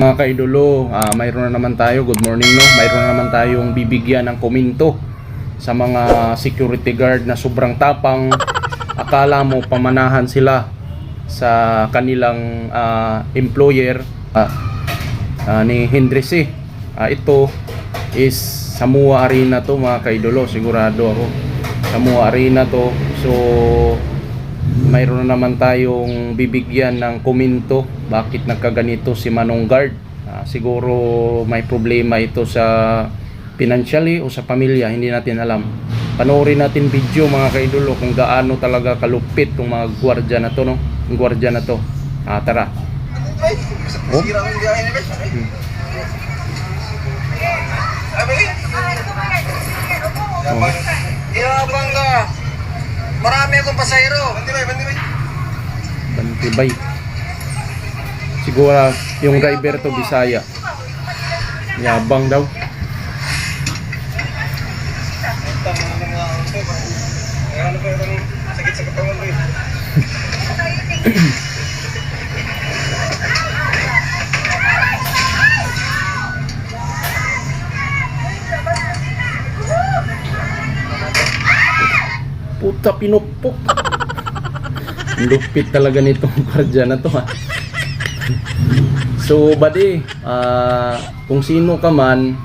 Mga kaidolo, mayroon na naman tayo, good morning no, mayroon na naman tayong bibigyan ng komento sa mga security guard na sobrang tapang. Akala mo pamanahan sila sa kanilang employer ni Hendrissy. Ito is sa MUA Arena to mga kaidolo, sigurado ako sa MUA Arena to. So mayroon na naman tayong bibigyan ng komento bakit nagkaganito si Manong Guard. Siguro may problema ito sa financially o sa pamilya, hindi natin alam. Panoorin natin video mga kaidolo kung gaano talaga kalupit tong mga gwardiya na to, no? Yung gwardiya na to. Tara. Oh? Yabang ka. Marami akong pasahero. Bantibay. Siguro yung driver to Bisaya. Yabang daw. Sakit sa katawan ko. Puta, pinupok. Lupit talaga nitong gwardiya na to ha. So buddy, kung sino ka man,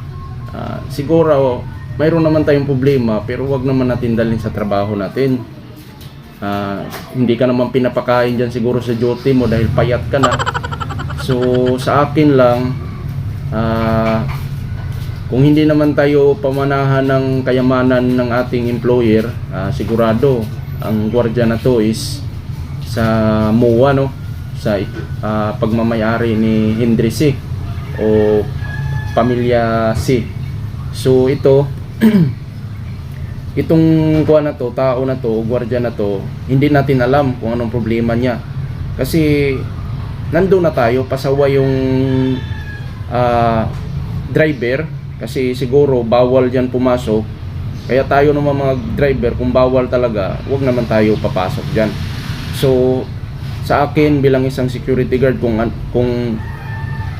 siguro mayroon naman tayong problema, pero wag naman natin dalhin sa trabaho natin. Hindi ka naman pinapakain dyan siguro sa duty mo dahil payat ka na. So sa akin lang, kung hindi naman tayo pamanahan ng kayamanan ng ating employer, sigurado ang gwardiya na to is sa MUA, no? Sa pagmamayari ni Hendrissy o pamilya C. So ito itong kuha na to, tao na to, gwardiya na to, hindi natin alam kung anong problema niya. Kasi nandun na tayo, pasawa yung driver. Kasi siguro bawal dyan pumasok. Kaya tayo naman mga driver, kung bawal talaga, wag naman tayo papasok dyan. So sa akin bilang isang security guard, kung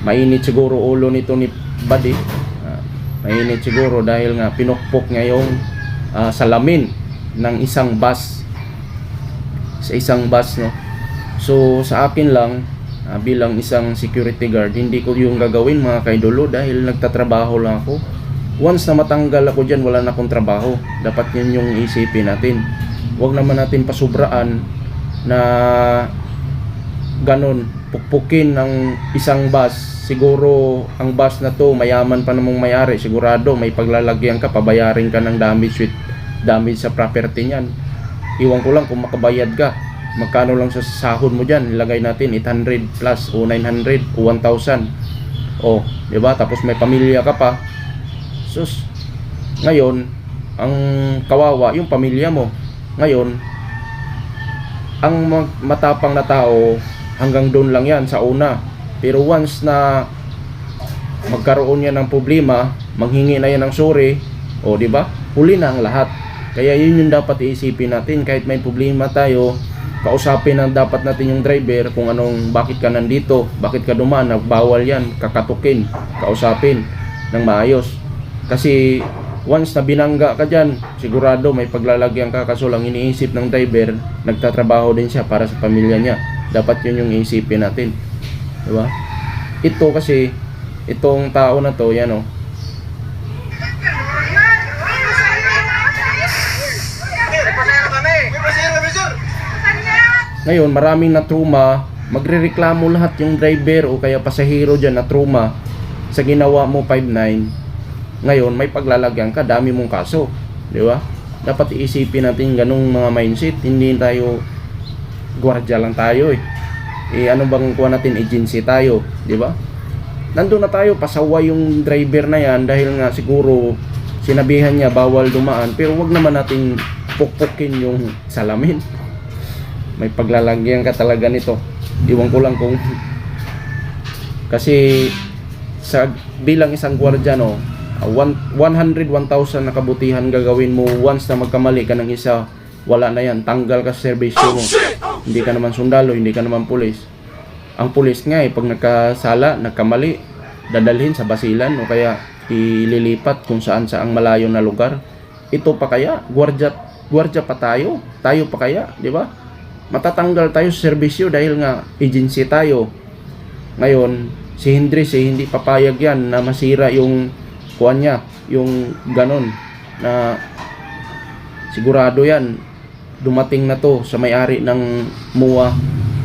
mainit siguro ulo nito ni Buddy, mainit siguro dahil nga pinukpok niya yung salamin ng isang bus, sa isang bus, no. So sa akin lang, bilang isang security guard, hindi ko yung gagawin mga kaidolo dahil nagtatrabaho lang ako. Once na matanggal ako dyan, wala na akong trabaho. Dapat yun yung isipin natin. Huwag naman natin pasubraan na ganon, pukpukin ng isang bus. Siguro ang bus na to mayaman pa namang mayari, sigurado may paglalagyan ka, pabayarin ka ng damage sa property niyan. Iwan ko lang kung makabayad ka, magkano lang sa sahod mo dyan, ilagay natin 800 plus o 900 o 1,000, o diba? Tapos may pamilya ka pa. Sus, ngayon ang kawawa yung pamilya mo. Ngayon ang matapang na tao hanggang doon lang yan sa una, pero once na magkaroon yan ng problema, manghingi na yan ng sorry, o diba, huli na ang lahat. Kaya yun yung dapat iisipin natin. Kahit may problema tayo, kausapin ang dapat natin yung driver kung bakit ka nandito, bakit ka dumaan, bawal yan, kakatukin, kausapin ng maayos. Kasi once na binangga ka dyan, sigurado may paglalagyan ka, kaso lang iniisip ng driver, nagtatrabaho din siya para sa pamilya niya. Dapat yun yung iisipin natin, diba? Ito kasi, itong tao na to, yan o, ngayon maraming na trauma, magrereklamo lahat yung driver o kaya pasahero dyan na trauma sa ginawa mo 5-9. Ngayon may paglalagyan ka, dami mong kaso, di ba? Dapat iisipin natin ganung mga mindset. Hindi tayo gwardiya lang tayo ano bang kuha natin, agency tayo, di ba? Nandun na tayo, pasawa yung driver na yan dahil nga siguro sinabihan niya bawal dumaan, pero wag naman natin pukpukin yung salamin. May paglalagyan ka talaga nito. Iwan ko lang kung kasi sa bilang isang gwardiya, no, 100, 1,000 na kabutihan gagawin mo. Once na magkamali ka ng isa, wala na yan, tanggal ka sa serbisyo mo. Hindi ka naman sundalo, hindi ka naman pulis. Ang pulis nga pag nagkasala, nagkamali, dadalhin sa basilan o kaya ililipat kung saan saang malayo na lugar. Ito pa kaya, gwardiya pa tayo. Tayo pa kaya, di ba? Matatanggal tayo sa serbisyo dahil nga agency tayo. Ngayon, si Hendris hindi papayag yan na masira yung kuwan niya, yung ganon na sigurado yan dumating na to sa may-ari ng MUA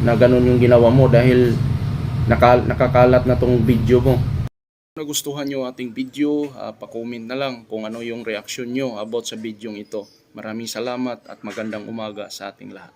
na ganon yung ginawa mo dahil nakakalat na tong video mo. Nagustuhan nyo ating video, pa-comment na lang kung ano yung reaksyon nyo about sa video ito. Maraming salamat at magandang umaga sa ating lahat.